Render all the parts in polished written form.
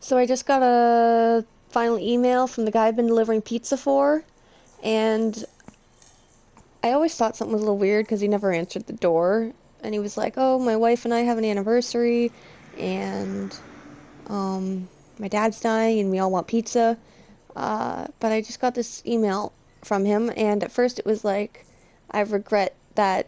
So I just got a final email from the guy I've been delivering pizza for, and I always thought something was a little weird because he never answered the door. And he was like, "Oh, my wife and I have an anniversary, and my dad's dying, and we all want pizza." But I just got this email from him, and at first it was like, "I regret that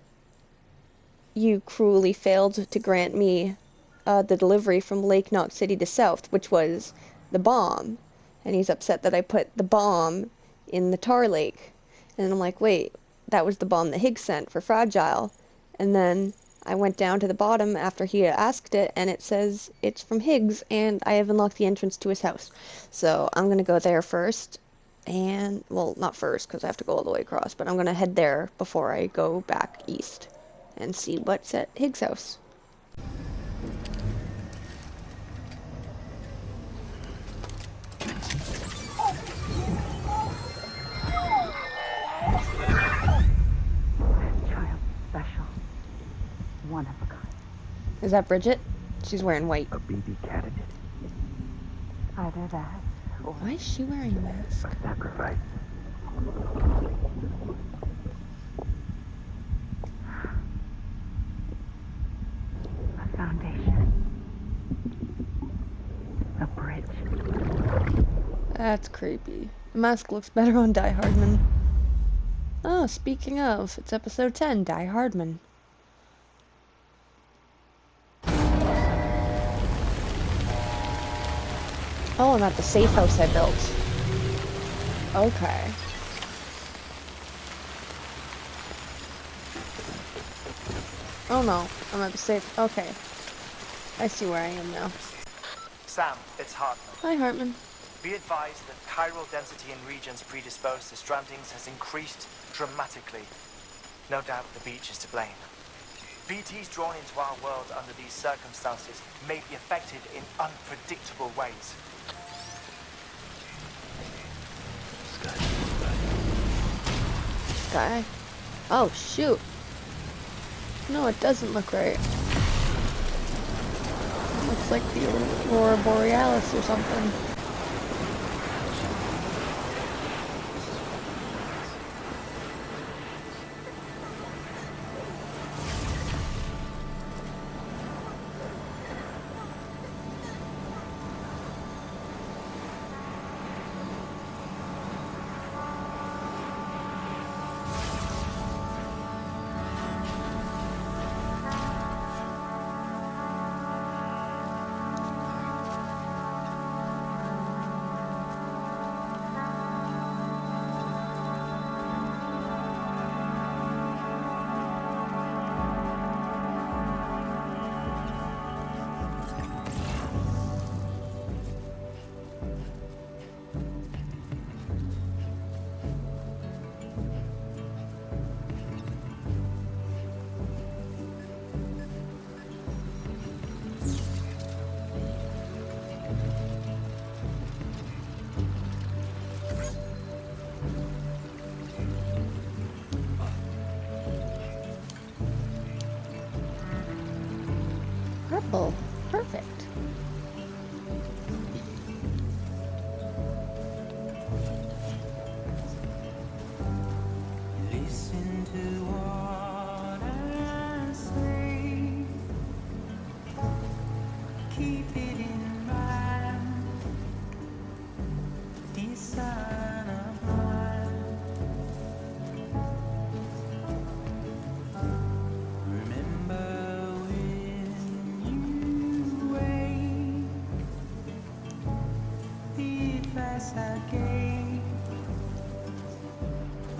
you cruelly failed to grant me the delivery from Lake Knox City to South, which was the bomb." And he's upset that I put the bomb in the tar lake. And I'm like, wait, that was the bomb that Higgs sent for Fragile. And then I went down to the bottom after he asked it, and it says it's from Higgs, and I have unlocked the entrance to his house. So I'm going to go there first. And, well, not first, because I have to go all the way across, but I'm going to head there before I go back east and see what's at Higgs' house. Child special. One of a kind. Is that Bridget? She's wearing white. A baby candidate. Either that or Why is she wearing a mask? A sacrifice. a foundation. A bridge. That's creepy. The mask looks better on Die Hardman. Oh, speaking of, it's episode 10, Die Hardman. Oh, I'm at the safe house I built. Okay. Oh no, I'm at the safe. Okay. I see where I am now. Sam, it's Hartman. Hi, Hartman. Be advised that chiral density in regions predisposed to strandings has increased dramatically. No doubt the beach is to blame. BTs drawn into our world under these circumstances may be affected in unpredictable ways. Sky. Oh, shoot. No, it doesn't look right. Looks like the Aurora Borealis or something. Purple. Perfect. Listen to what I say. Keep it in mind. This sign of mine. Remember when you wake, the advice I gave.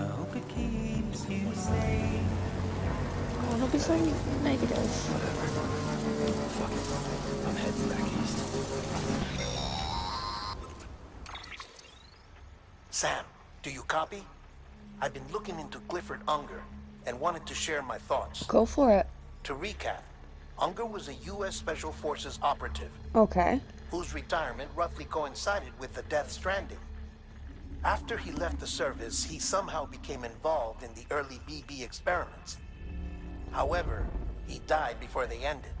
I hope it keeps you safe. Oh, don't be so negative. Fuck it. I'm heading back east. Sam, do you copy? I've been looking into Clifford Unger and wanted to share my thoughts. Go for it. To recap, Unger was a U.S. Special Forces operative Okay. whose retirement roughly coincided with the Death Stranding. After he left the service, he somehow became involved in the early BB experiments. However, he died before they ended.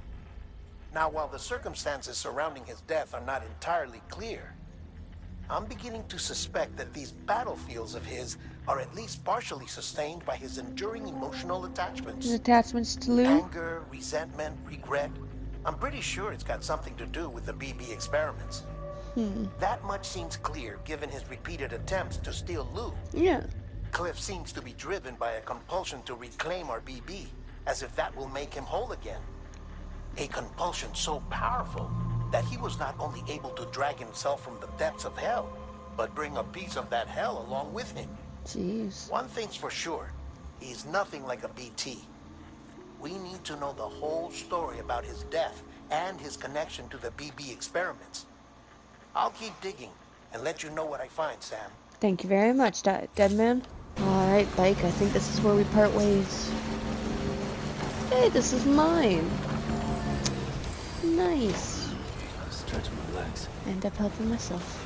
Now, while the circumstances surrounding his death are not entirely clear, I'm beginning to suspect that these battlefields of his are at least partially sustained by his enduring emotional His attachments. attachments to Lou? Anger, resentment, regret. I'm pretty sure it's got something to do with the BB experiments. That much seems clear given his repeated attempts to steal Lou. Yeah. Cliff seems to be driven by a compulsion to reclaim our BB, as if that will make him whole again. A compulsion so powerful that he was not only able to drag himself from the depths of hell, but bring a piece of that hell along with him. Jeez. One thing's for sure, he's nothing like a BT. We need to know the whole story about his death and his connection to the BB experiments. I'll keep digging and let you know what I find, Sam. Thank you very much, Deadman. Alright, Bike, I think this is where we part ways. Hey, this is mine. Nice. Stretch my legs. End up helping myself.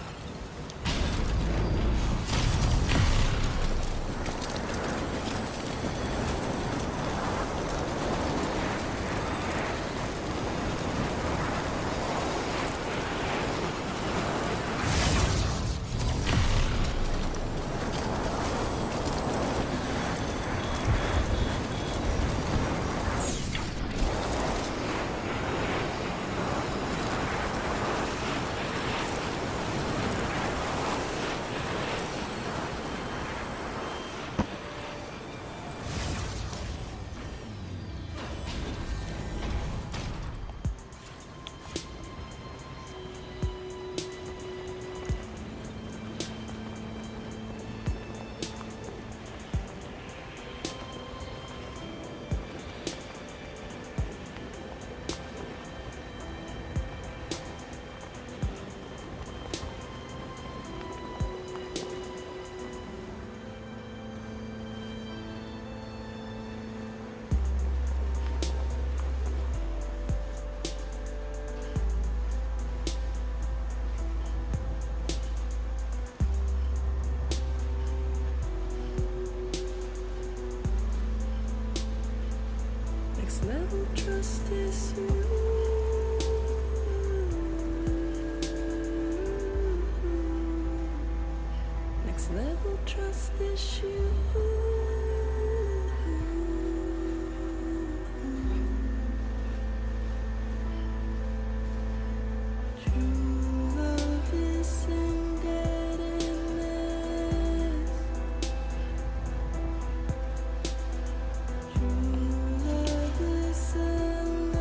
Next level trust is you. Next level trust is you. True love is indebtedness. True love is endless.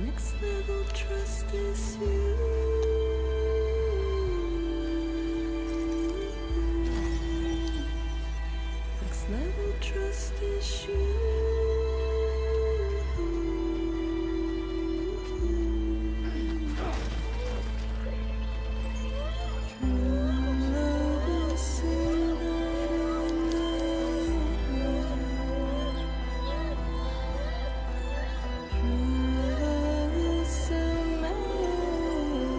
Next level trust is you. Next level trust is you. True love is indebtedness. True love is a man.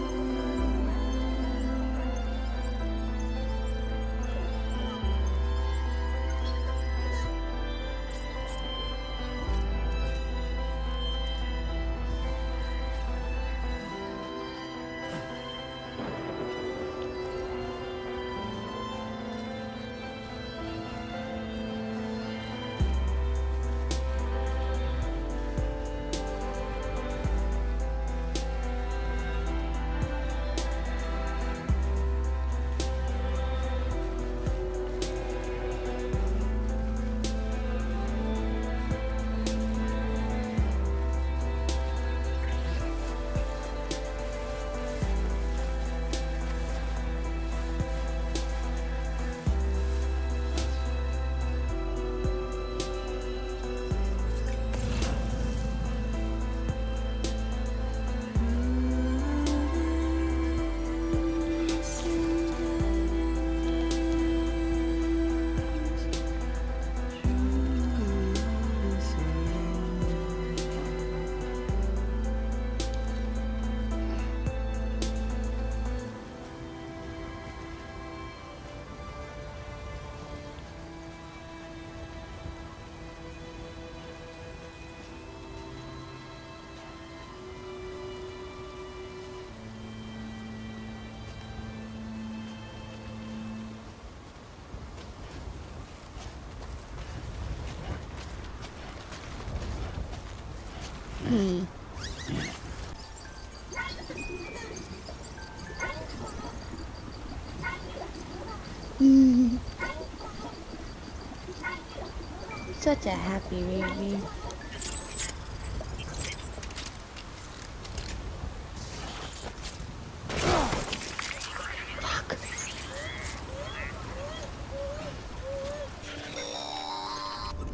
Such a happy baby.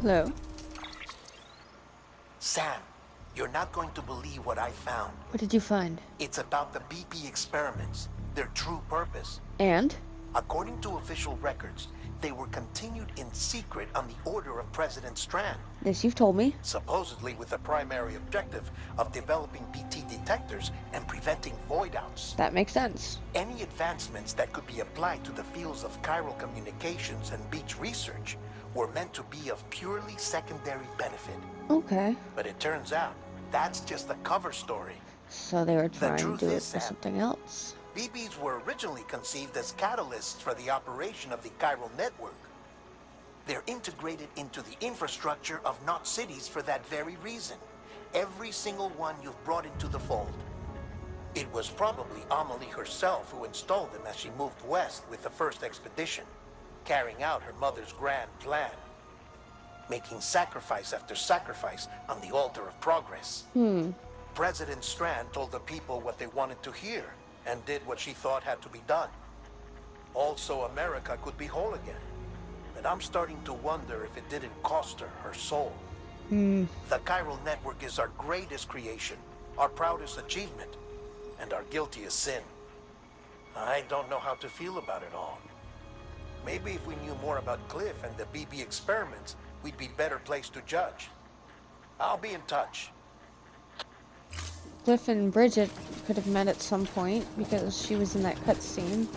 Hello. Sam, you're not going to believe what I found. What did you find? It's about the BP experiments, their true purpose. And? According to official records, they were continued in secret on the order of President Strand, This you've told me. supposedly with the primary objective of developing BT detectors and preventing void-outs. That makes sense. Any advancements that could be applied to the fields of chiral communications and beach research were meant to be of purely secondary benefit. Okay. But it turns out, that's just the cover story. So they were trying to truth do it is, for Sam, something else. BBs were originally conceived as catalysts for the operation of the chiral network. They're integrated into the infrastructure of Knot cities for that very reason. Every single one you've brought into the fold. It was probably Amelie herself who installed them as she moved west with the first expedition, carrying out her mother's grand plan, making sacrifice after sacrifice on the altar of progress. President Strand told the people what they wanted to hear and did what she thought had to be done. Also, America could be whole again. But I'm starting to wonder if it didn't cost her her soul. The chiral network is our greatest creation, our proudest achievement, and our guiltiest sin. I don't know how to feel about it all. Maybe if we knew more about Cliff and the BB experiments, we'd be better placed to judge. I'll be in touch. Cliff and Bridget could have met at some point because she was in that cutscene.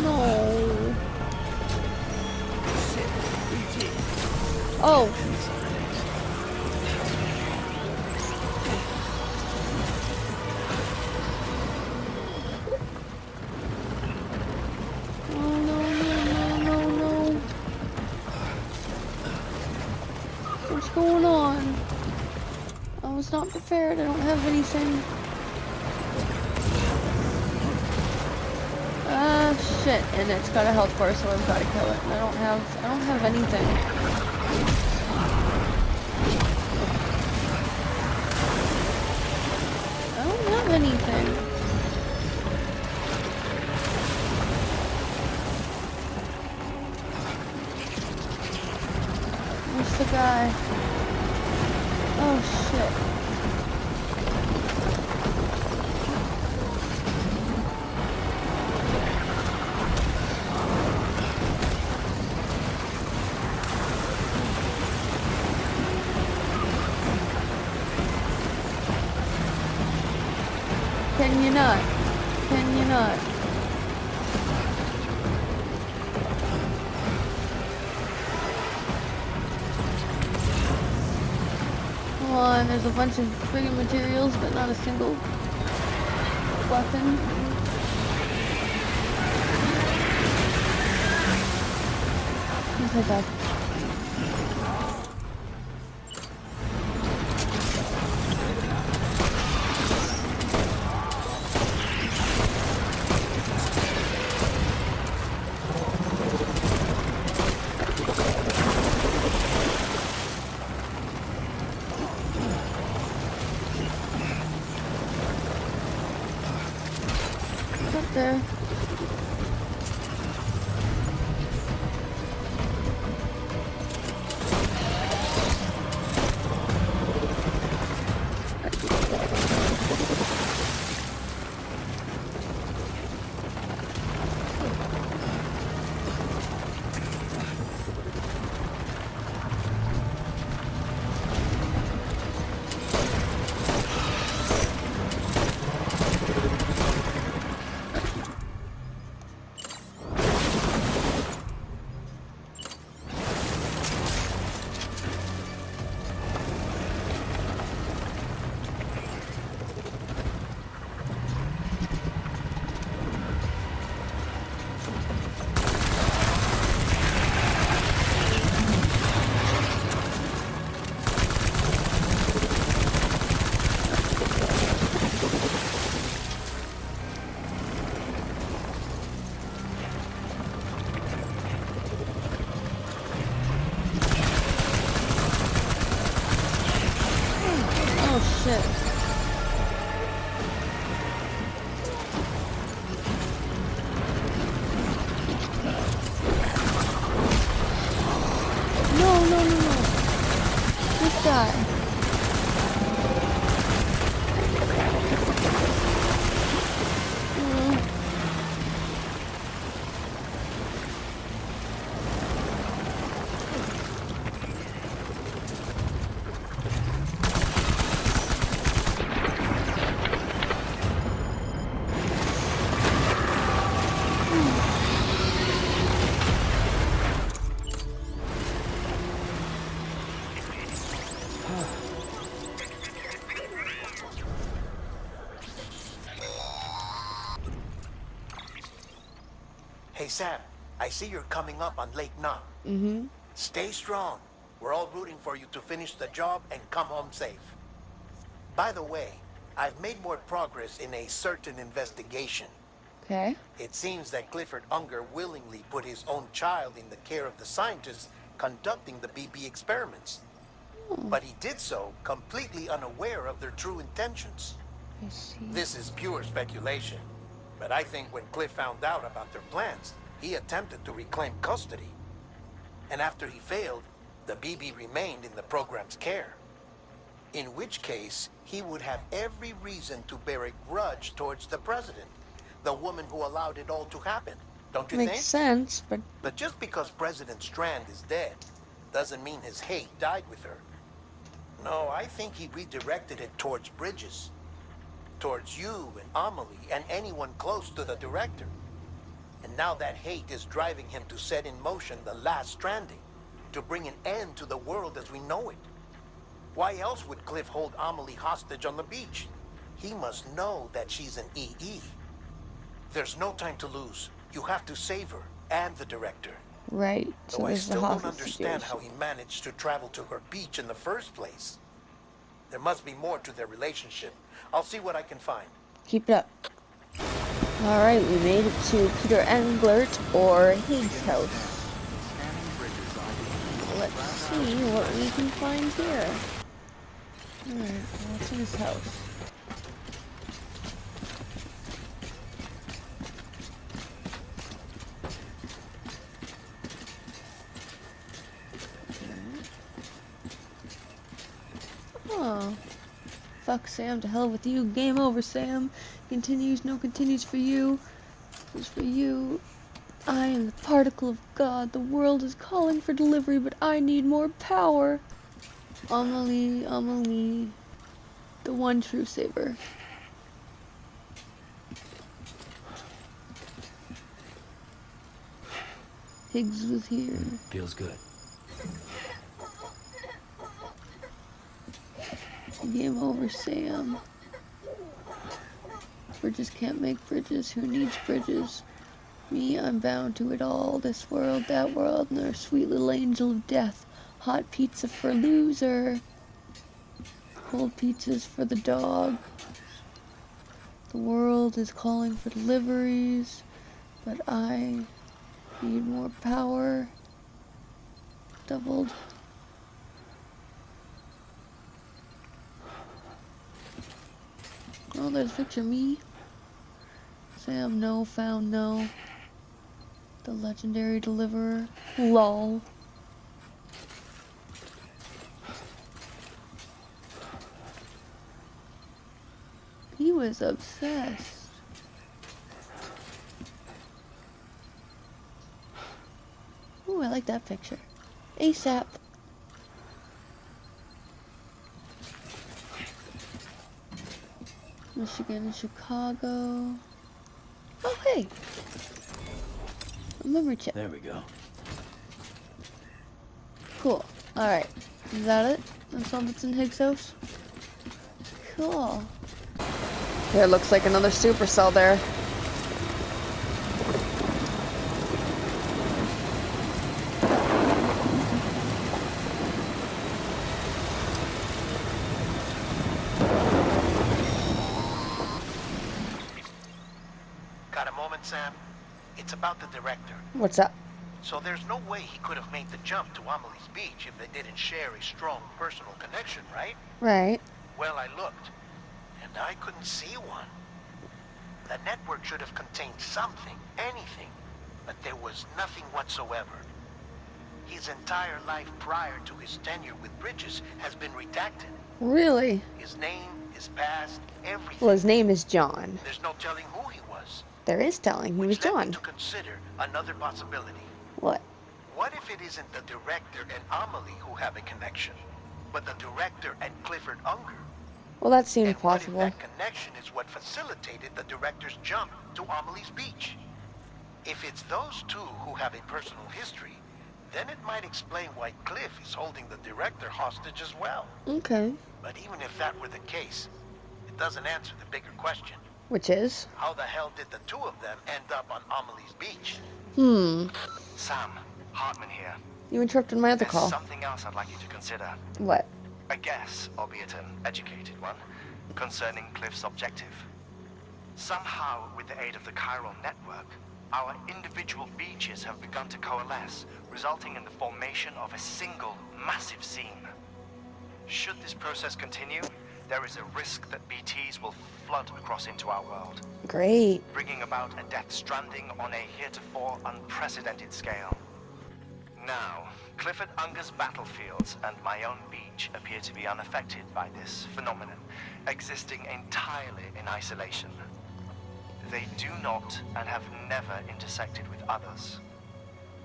No. Oh. Oh no, no, no, no, no. What's going on? I was not prepared. I don't have anything. Shit, and it's got a health bar, so I've got to kill it. And I don't have anything. I don't have anything. Where's the guy? Oh shit. Can you not? Can you not? Come on, there's a bunch of friggin' materials, but not a single weapon. Okay, God. There. shit. No, no, no, no. This guy. Hey, Sam, I see you're coming up on Lake Knock. Mm-hmm. Stay strong. We're all rooting for you to finish the job and come home safe. By the way, I've made more progress in a certain investigation. Okay. It seems that Clifford Unger willingly put his own child in the care of the scientists conducting the BB experiments. But he did so completely unaware of their true intentions. I see. This is pure speculation, but I think when Cliff found out about their plans, he attempted to reclaim custody. And after he failed, the BB remained in the program's care. In which case, he would have every reason to bear a grudge towards the president, the woman who allowed it all to happen. Don't you Makes think? sense, but But just because President Strand is dead, doesn't mean his hate died with her. No, I think he redirected it towards Bridges. Towards you and Amelie and anyone close to the director. And now that hate is driving him to set in motion the last Stranding, to bring an end to the world as we know it. Why else would Cliff hold Amelie hostage on the beach? He must know that she's an EE. There's no time to lose. You have to save her and the director. right. So Though I there's the still don't hostage understand situation. how he managed to travel to her beach in the first place. There must be more to their relationship. I'll see what I can find. Keep it up. Alright, we made it to Peter Englert or Higgs' house. Let's see what we can find here. Alright, what's in his house? Oh. Fuck Sam, to hell with you. Game over, Sam. Continues, no continues for you. This is for you. I am the particle of God. The world is calling for delivery, but I need more power. Amelie, Amelie. The one true saver. Higgs was here. Feels good. Game over, Sam. Bridges can't make bridges. Who needs bridges? Me, I'm bound to it all. This world, that world, and their sweet little angel of death. Hot pizza for loser. Cold pizzas for the dog. The world is calling for deliveries, but I need more power. Doubled. Oh, there's a picture of me. Sam, no, found, no. The legendary deliverer. Lol. He was obsessed. Ooh, I like that picture. ASAP. Michigan, Chicago. Oh, hey. A memory chip. There we go. Cool. Alright. Is that it? That's all that's in Higgs' house? Cool. There looks like another supercell there. Got a moment, Sam? It's about the director. What's up? So there's no way he could have made the jump to Amelie's beach if they didn't share a strong personal connection, right? Right. Well, I looked, and I couldn't see one. The network should have contained something, anything, but there was nothing whatsoever. His entire life prior to his tenure with Bridges has been redacted. Really? His name, his past, everything. Well, his name is John. There's no telling who he was. There is telling. He was Which led me John. to consider another possibility. What? What if it isn't the director and Amelie who have a connection, but the director and Clifford Unger? Well, that seemed And what if possible. that connection is what facilitated the director's jump to Amelie's beach? If it's those two who have a personal history, then it might explain why Cliff is holding the director hostage as well. Okay. But even if that were the case, it doesn't answer the bigger question. Which is? How the hell did the two of them end up on Amelie's beach? Sam, Hartman here. You interrupted my other There's call. something else I'd like you to consider. What? A guess, albeit an educated one, concerning Cliff's objective. Somehow, with the aid of the chiral network, our individual beaches have begun to coalesce, resulting in the formation of a single, massive seam. Should this process continue, there is a risk that BTs will flood across into our world, Great. bringing about a death stranding on a heretofore unprecedented scale. Now, Clifford Unger's battlefields and my own beach appear to be unaffected by this phenomenon, existing entirely in isolation. They do not and have never intersected with others.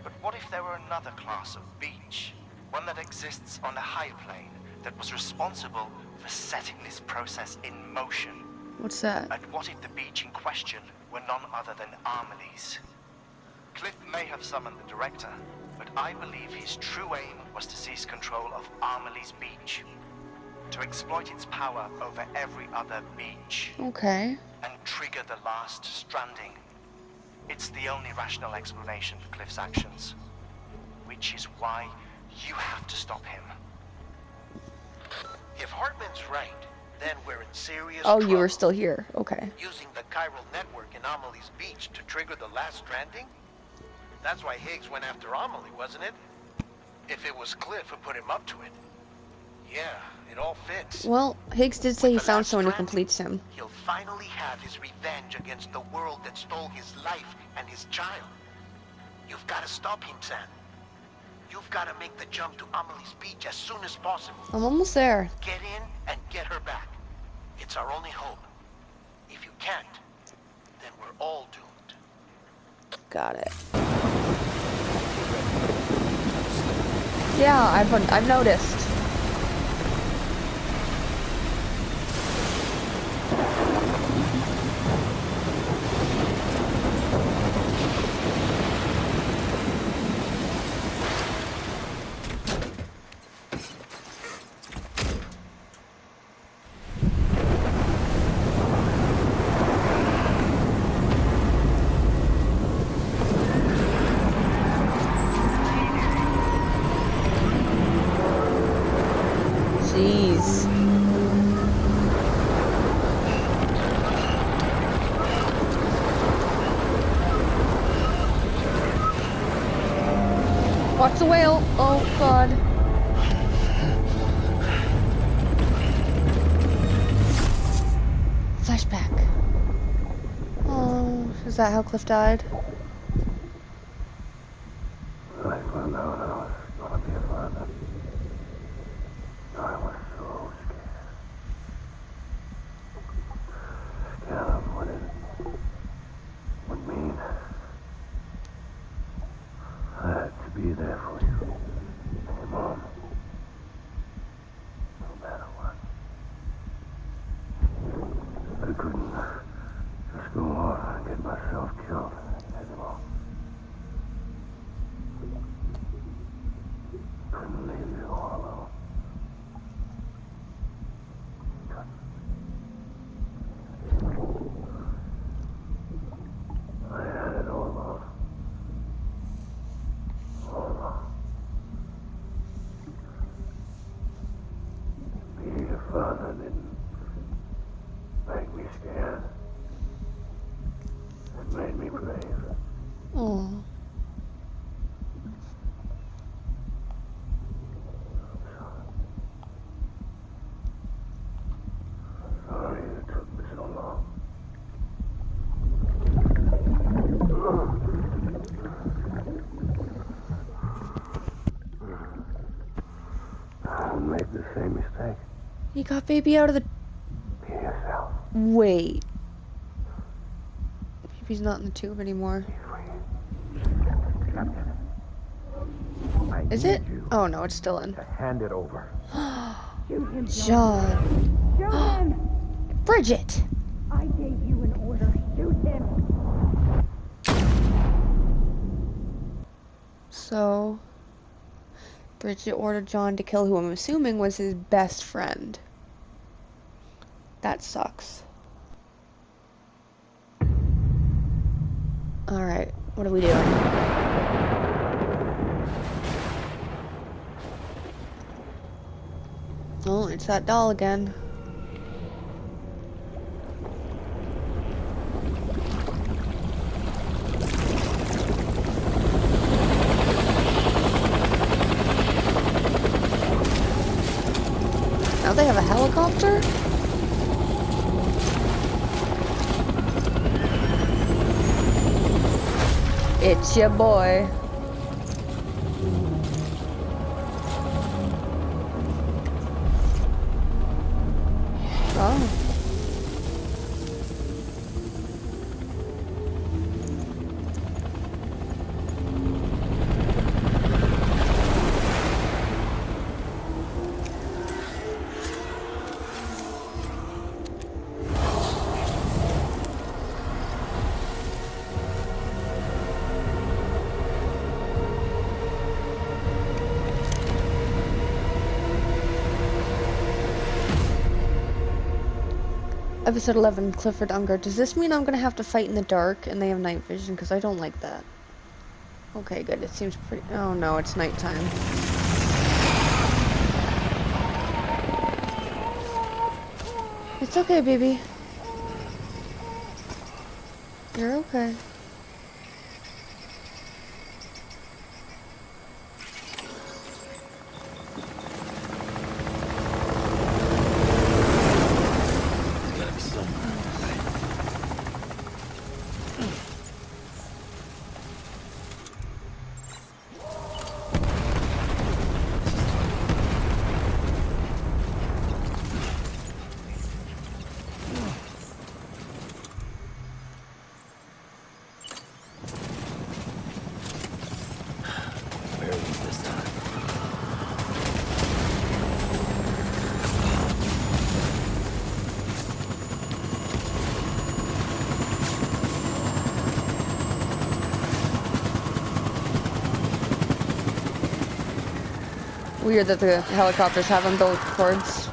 But what if there were another class of beach, one that exists on a higher plane, that was responsible for setting this process in motion? What's that? And what if the beach in question were none other than Amelie's? Cliff may have summoned the director, but I believe his true aim was to seize control of Amelie's beach, to exploit its power over every other beach, Okay. and trigger the last stranding. It's the only rational explanation for Cliff's actions, which is why you have to stop him. If Hartman's right, then we're in serious Oh, trouble. you were still here. Okay. Using the chiral network in Amelie's beach to trigger the last stranding? That's why Higgs went after Amelie, wasn't it? If it was Cliff who put him up to it. Yeah, it all fits. Well, Higgs did say he With the found last someone who stranding, completes him. He'll finally have his revenge against the world that stole his life and his child. You've got to stop him, Sam. You've got to make the jump to Amelie's beach as soon as possible. I'm almost there. Get in and get her back. It's our only hope. If you can't, then we're all doomed. Got it. Yeah, I've noticed. Jeez. Watch the whale. Oh, God. Flashback. Oh, is that how Cliff died? I found out I was gonna be a father. I was so scared. Scared of what it would mean. I had to be there for you, your mom. No matter what. I couldn't just go off and get myself killed anymore. Couldn't leave you all alone. I had it all along. All along. Being a father didn't make me scared. It made me brave. Oh. He got baby out of the... Be yourself. Wait. Baby's not in the tube anymore. Be free. Captain. I Is need it? you Oh no, it's still in. to hand it over. Shoot him, John. Shoot him! Bridget! I gave you an order. Shoot him! So, Bridget ordered John to kill who I'm assuming was his best friend. That sucks. Alright, what are we doing? Oh, it's that doll again. Now they have a helicopter? It's your boy. Oh. Episode 11, Clifford Unger. Does this mean I'm gonna have to fight in the dark and they have night vision? Because I don't like that. Okay, good. It seems pretty... Oh no, it's nighttime. It's okay, baby. You're okay. Gotta be somewhere. Where was this time? Weird that the helicopters have umbilical cords.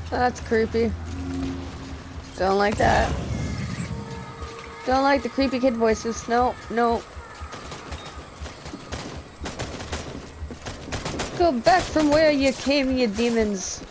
That's creepy. Don't like that. Don't like the creepy kid voices. No, no. Go back from where you came, you demons.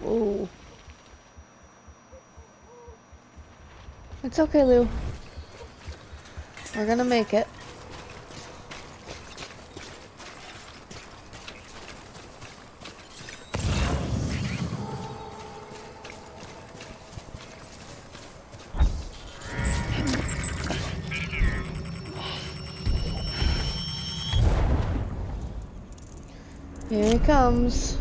Ooh. It's okay, Lou. We're gonna make it. Here he comes.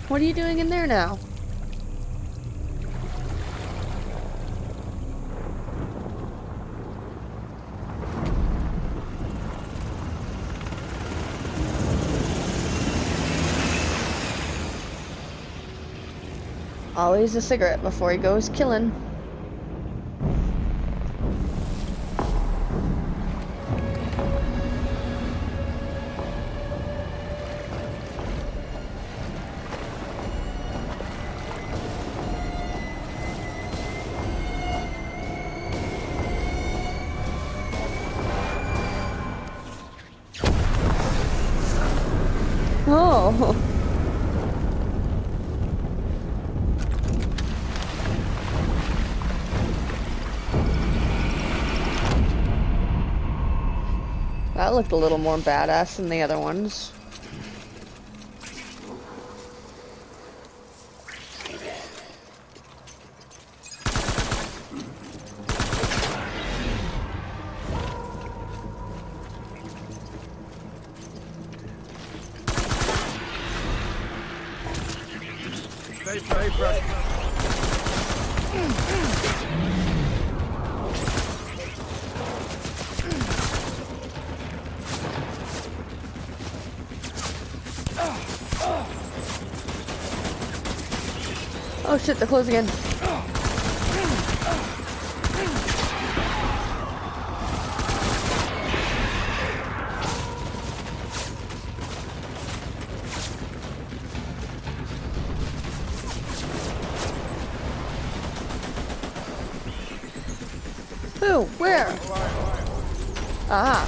What are you doing in there now? Always a cigarette before he goes killing. Oh. That looked a little more badass than the other ones. Oh shit, they're closing in. Who? Where? Ah.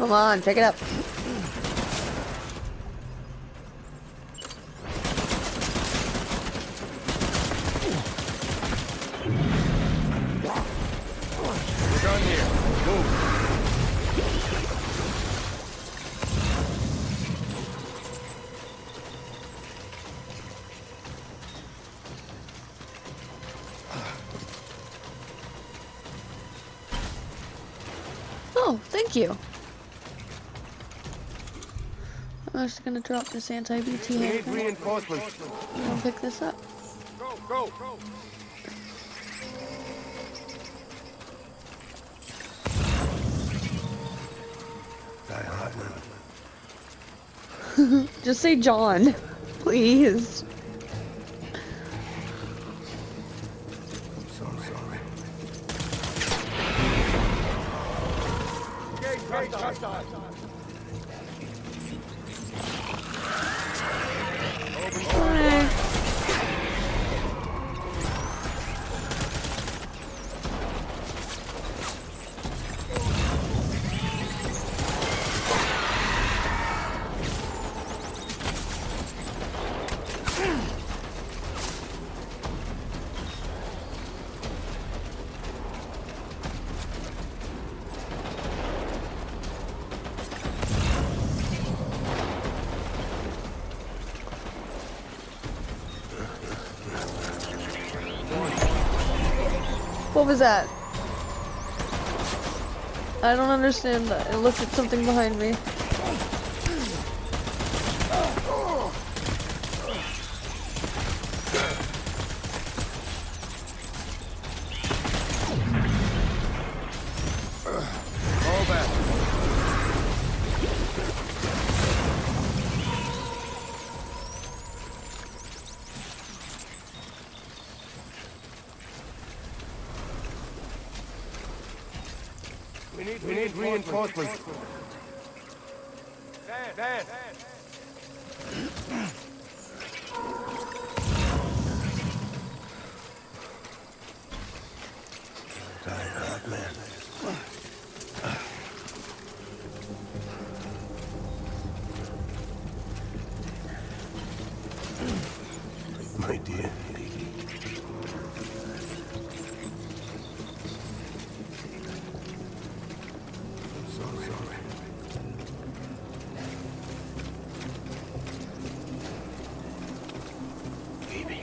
Come on, pick it up. We're done here. Move. Oh, thank you. I'm just gonna drop this anti-BT We need hand. reinforcements. I'll pick this up. Go, go, go. Die hard now. Just say John, please. I'm so sorry. Hey. What was that? I don't understand that. I looked at something behind me. We need reinforcements. Dan! Tired out, man. My dear baby. I'm so sorry. Baby.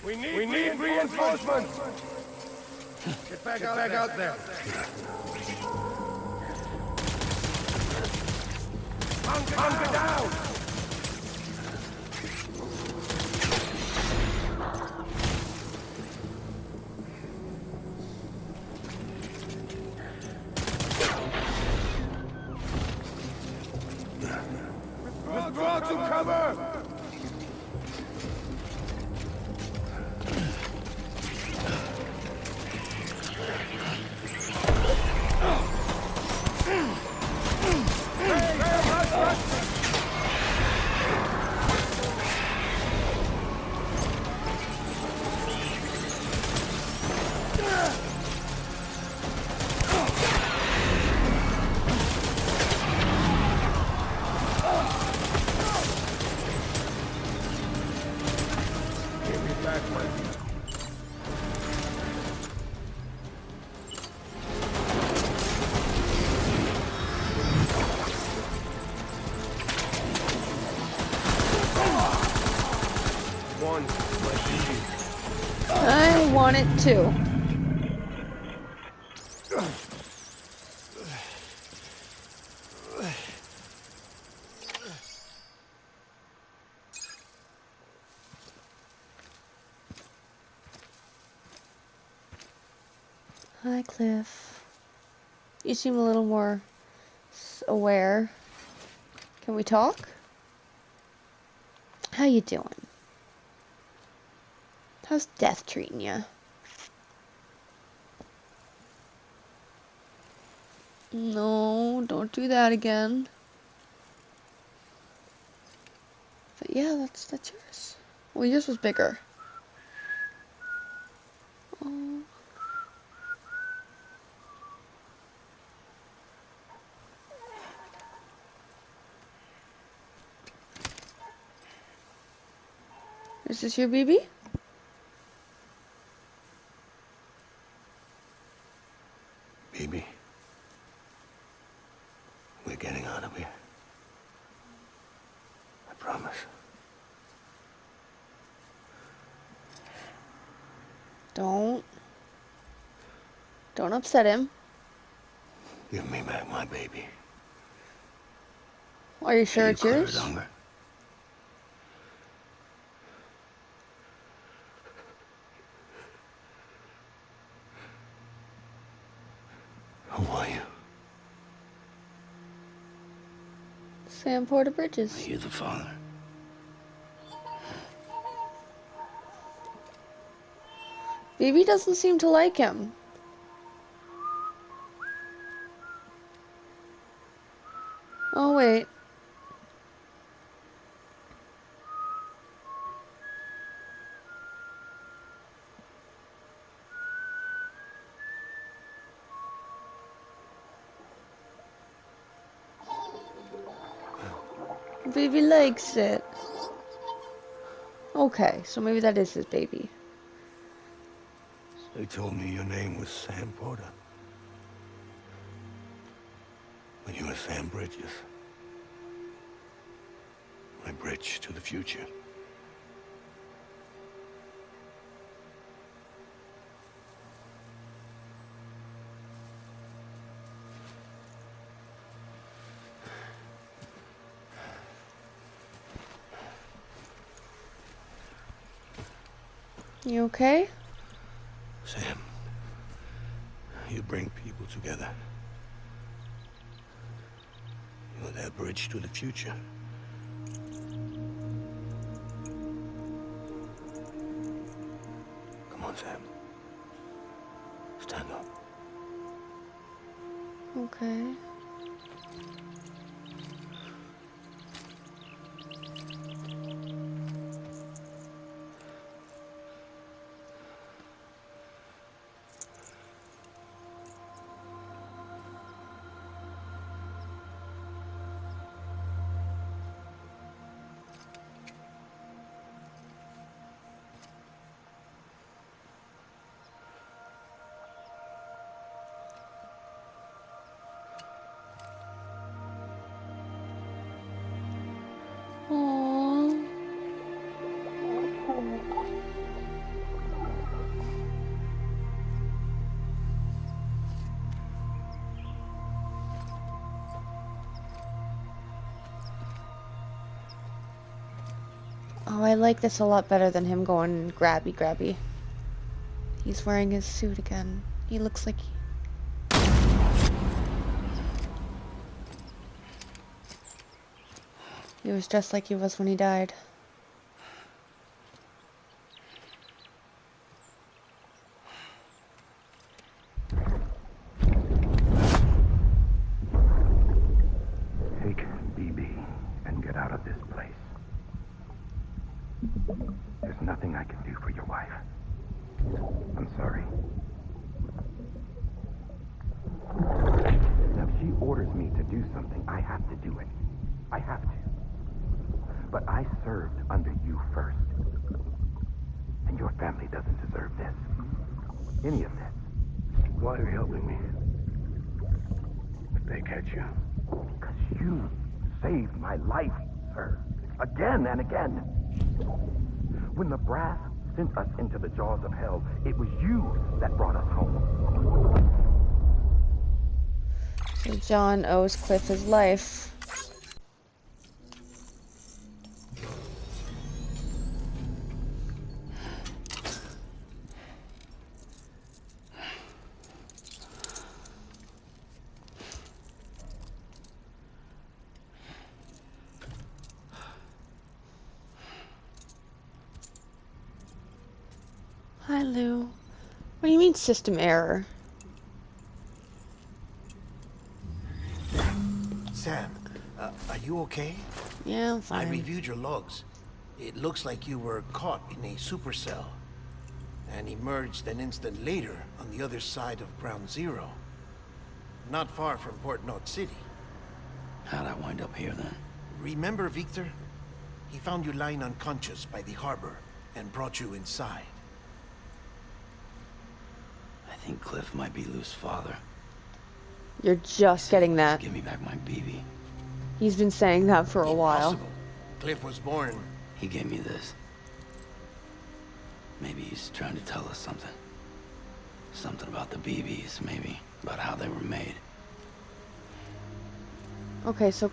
We need reinforcements! Get back out there! Hunker down! Withdraw to cover! I want it too. Hi, Cliff. You seem a little more aware. Can we talk? How you doing? How's death treating you? No, don't do that again. But yeah, that's yours. Well, yours was bigger. Oh. Is this your baby? Baby. We're getting out of here. I promise. Don't upset him. Give me back my baby. Are you sure You it's cleared yours? hunger. Who are you? Sam Porter Are Bridges. you the father? Baby doesn't seem to like him. Oh, wait. Baby likes it. Okay, so maybe that is his baby. They told me your name was Sam Porter. When you were Sam Bridges. My bridge to the future. You okay? Sam, you bring people together. You're their bridge to the future. Come on, Sam. Stand up. Okay. Aww. Oh, I like this a lot better than him going grabby grabby. He's wearing his suit again. He looks like he was just like he was when he died. Take BB and get out of this place. There's nothing I can do for your wife. I'm sorry. Now, if she orders me to do something, I have to do it. I have to. But I served under you first. And your family doesn't deserve this. Any of this. Why are you helping me? If they catch you. Because you saved my life, sir. Again and again. When the brass sent us into the jaws of hell, it was you that brought us home. So John owes Cliff his life. Hi, Lou. What do you mean system error? Sam, are you okay? Yeah, I'm I fine. reviewed your logs. It looks like you were caught in a supercell and emerged an instant later on the other side of Ground Zero. Not far from Port Knot City. How'd I wind up here then? Remember Victor? He found you lying unconscious by the harbor and brought you inside. I think Cliff might be Lou's father. You're just getting that. Give me back my BB. He's been saying that for a while. Impossible. Cliff was born. He gave me this. Maybe he's trying to tell us something. Something about the BBs, maybe. About how they were made. Okay, so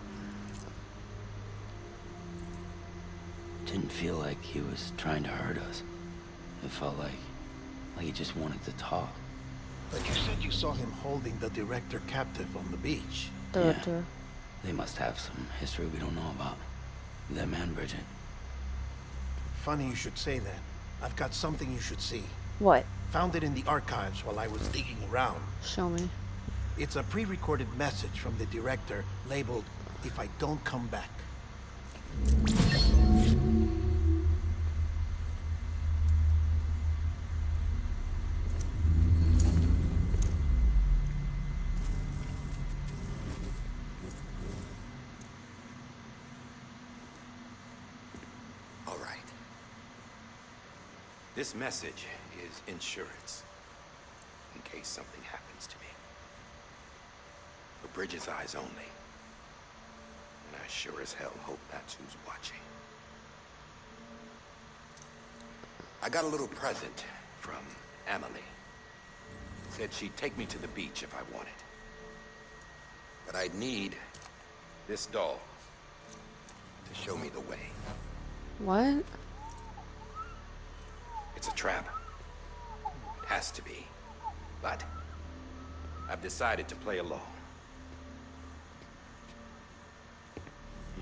Didn't feel like he was trying to hurt us. It felt like he just wanted to talk. But you said you saw him holding the director captive on the beach. Director. They must have some history we don't know about. Them and Bridget. Funny you should say that. I've got something you should see. What? Found it in the archives while I was digging around. Show me. It's a pre-recorded message from the director labeled, "If I don't come back." All right. This message is insurance, in case something happens to me. For Bridget's eyes only. And I sure as hell hope that's who's watching. I got a little present from Emily. Said she'd take me to the beach if I wanted. But I'd need this doll to show me the way. What? It's a trap. It has to be. But I've decided to play along.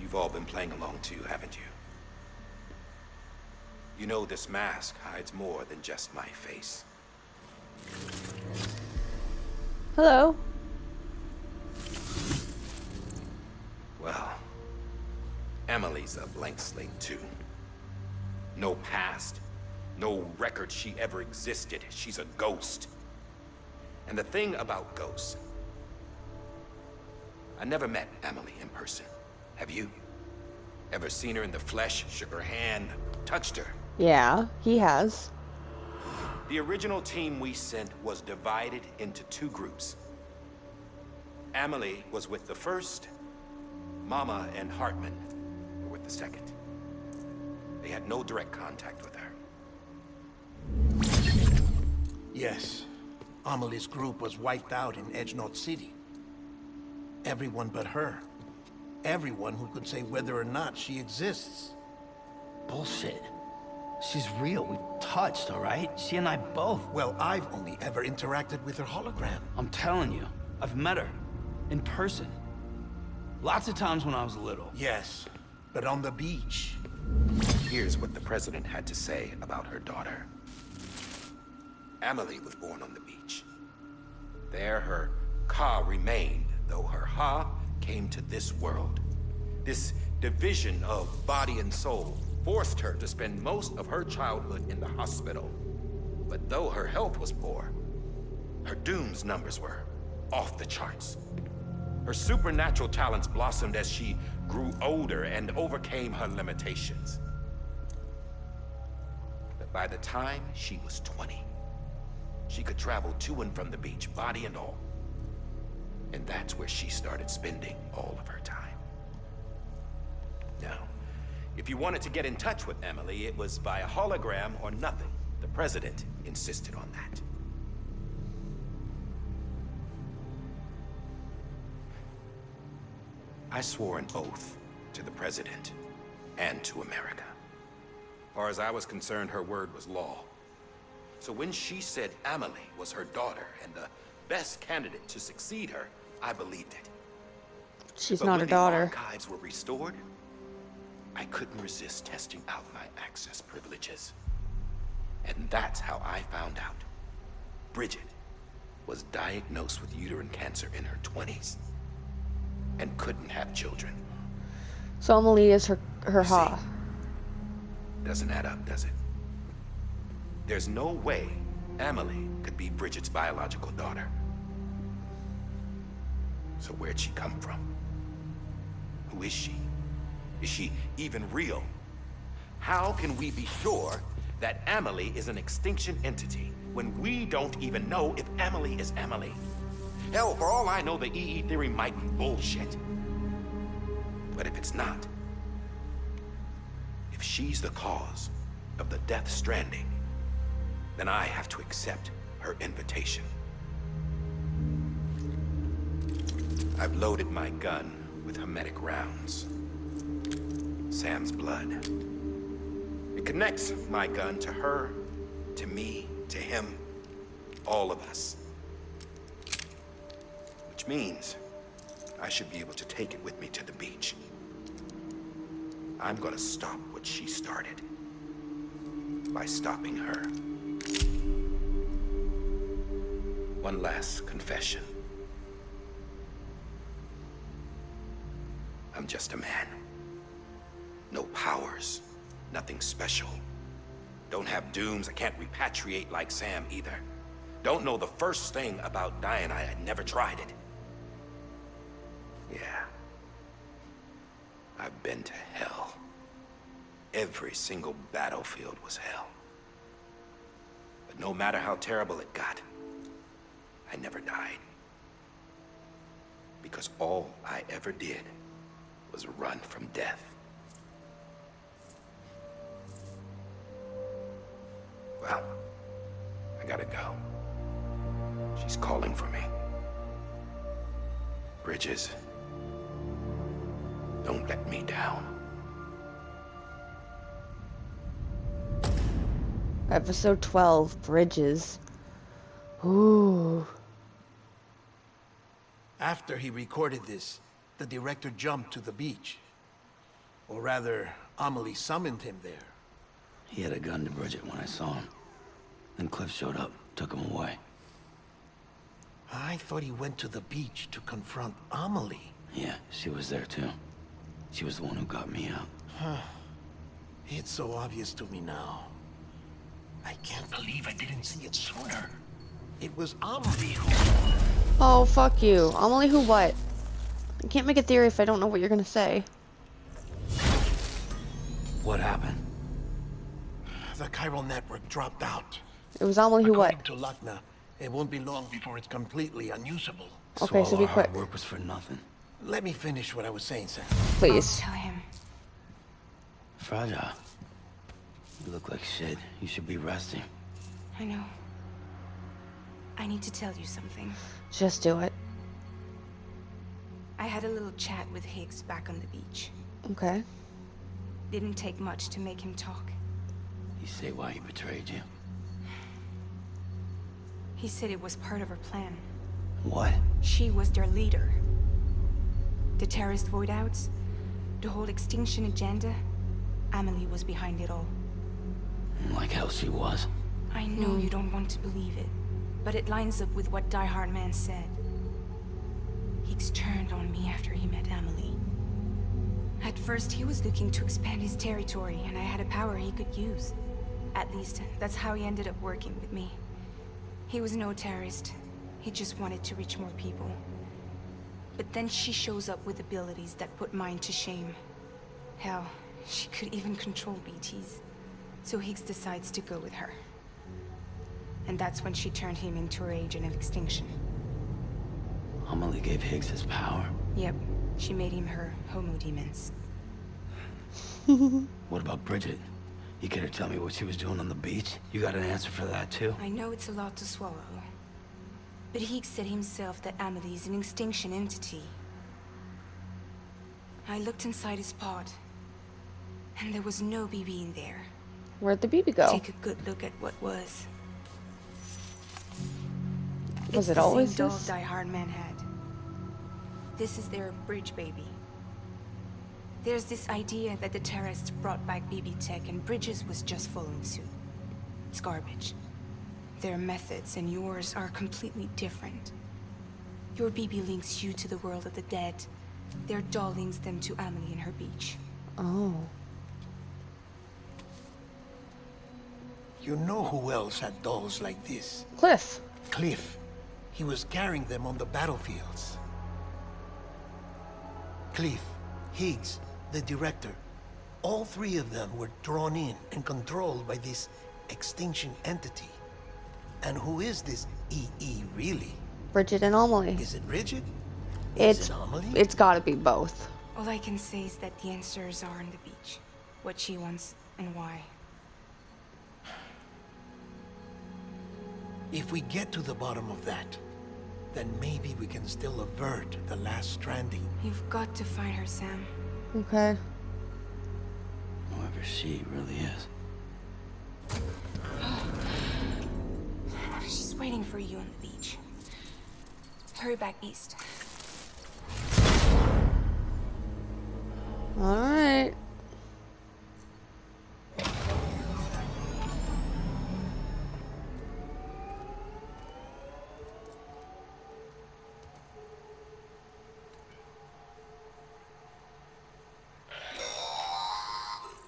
You've all been playing along too, haven't you? You know this mask hides more than just my face. Hello. Well, Emily's a blank slate too. No past, no record she ever existed. She's a ghost. And the thing about ghosts, I never met Emily in person. Have you? Ever seen her in the flesh, shook her hand, touched her? Yeah, he has. The original team we sent was divided into two groups. Emily was with the first, Mama and Hartman were with the second. They had no direct contact with her. Yes. Amelie's group was wiped out in Edgenorth City. Everyone but her. Everyone who could say whether or not she exists. Bullshit. She's real. We touched, all right? She and I both. Well, I've only ever interacted with her hologram. I'm telling you, I've met her. In person. Lots of times when I was little. Yes, but on the beach. Here's what the president had to say about her daughter. Emily was born on the beach. There her Ka remained, though her Ha came to this world. This division of body and soul forced her to spend most of her childhood in the hospital. But though her health was poor, her Doom's numbers were off the charts. Her supernatural talents blossomed as she grew older and overcame her limitations. But by the time she was 20, she could travel to and from the beach, body and all. And that's where she started spending all of her time. Now, if you wanted to get in touch with Emily, it was via hologram or nothing. The president insisted on that. I swore an oath to the president and to America. As far as I was concerned, her word was law. So when she said Emily was her daughter and the best candidate to succeed her, I believed it. She's But not when her the daughter. archives were restored, I couldn't resist testing out my access privileges. And that's how I found out. Bridget was diagnosed with uterine cancer in her 20s and couldn't have children. So Emily is her You Ha. see, doesn't add up, does it? There's no way Emily could be Bridget's biological daughter. So where'd she come from? Who is she? Is she even real? How can we be sure that Emily is an extinction entity when we don't even know if Emily is Emily? Hell, for all I know, the EE theory might be bullshit. But if it's not, if she's the cause of the death stranding, then I have to accept her invitation. I've loaded my gun with hermetic rounds. Sam's blood. It connects my gun to her, to me, to him, all of us. Which means I should be able to take it with me to the beach. I'm gonna stop what she started by stopping her. One last confession. I'm just a man. No powers, nothing special. Don't have dooms, I can't repatriate like Sam either. Don't know the first thing about dying, I never tried it. Yeah. I've been to hell. Every single battlefield was hell. But no matter how terrible it got, I never died. because all I ever did was run from death. Well, I gotta go. She's calling for me. Bridges, don't let me down. Episode 12, Bridges. Ooh. After he recorded this, the director jumped to the beach. Or rather, Amelie summoned him there. He had a gun to Bridget when I saw him. Then Cliff showed up, took him away. I thought he went to the beach to confront Amelie. Yeah, she was there too. She was the one who got me out. It's so obvious to me now. I can't believe I didn't see it sooner. It was Amelie who... Oh, fuck you. Amelie who what? I can't make a theory if I don't know what you're gonna say. What happened? The chiral network dropped out. It was Amelie who what? According to Lackna, it won't be long before it's completely unusable. Okay, so be all our quick. hard work was for nothing. Let me finish what I was saying, Sam. Please. Tell him. Fragile. You look like shit. You should be resting. I know. I need to tell you something. Just do it. I had a little chat with Higgs back on the beach. Okay. Didn't take much to make him talk. You say why he betrayed you? He said it was part of her plan. What? She was their leader. The terrorist void-outs, the whole extinction agenda, Amelie was behind it all. Like hell she was. I know you don't want to believe it, but it lines up with what Die Hard Man said. Higgs turned on me after he met Amelie. At first, he was looking to expand his territory, and I had a power he could use. At least, that's how he ended up working with me. He was no terrorist. He just wanted to reach more people. But then she shows up with abilities that put mine to shame. Hell, she could even control BTs. So Higgs decides to go with her. And that's when she turned him into her agent of extinction. Amelie gave Higgs his power. Yep, she made him her homo demons. What about Bridget? You care to tell me what she was doing on the beach? You got an answer for that too? I know it's a lot to swallow. But Higgs said himself that Amelie is an extinction entity. I looked inside his pod, and there was no BB in there. Where'd the BB go? Take a good look at what was. Was it the always same doll this? Die Hard Man had. This is their bridge baby. There's this idea that the terrorists brought back BB tech and Bridges was just following suit. It's garbage. Their methods and yours are completely different. Your BB links you to the world of the dead. Their doll links them to Amelie and her beach. Oh. You know who else had dolls like this? Cliff. Cliff. He was carrying them on the battlefields. Cliff, Higgs, the director, all three of them were drawn in and controlled by this extinction entity. And who is this EE really? Bridget and Amelie. Is it Bridget? It's Is it Amelie? it's gotta be both. All I can say is that the answers are on the beach. What she wants and why. If we get to the bottom of that, then maybe we can still avert the last stranding. You've got to find her, Sam. Okay. Whoever she really is. She's waiting for you on the beach. Hurry back east. Alright.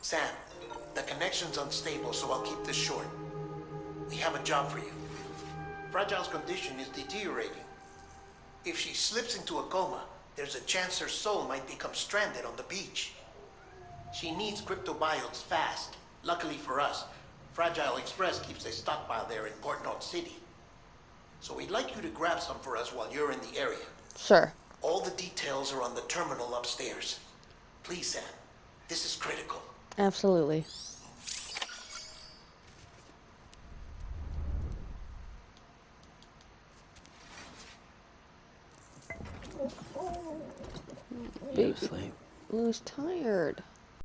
Sam, the connection's unstable, so I'll keep this short. We have a job for you. Fragile's condition is deteriorating. If she slips into a coma, there's a chance her soul might become stranded on the beach. She needs cryptobiotes fast. Luckily for us, Fragile Express keeps a stockpile there in Port North City. So we'd like you to grab some for us while you're in the area. Sure. All the details are on the terminal upstairs. Please, Sam. This is critical. Absolutely. You go to sleep. Lou's tired.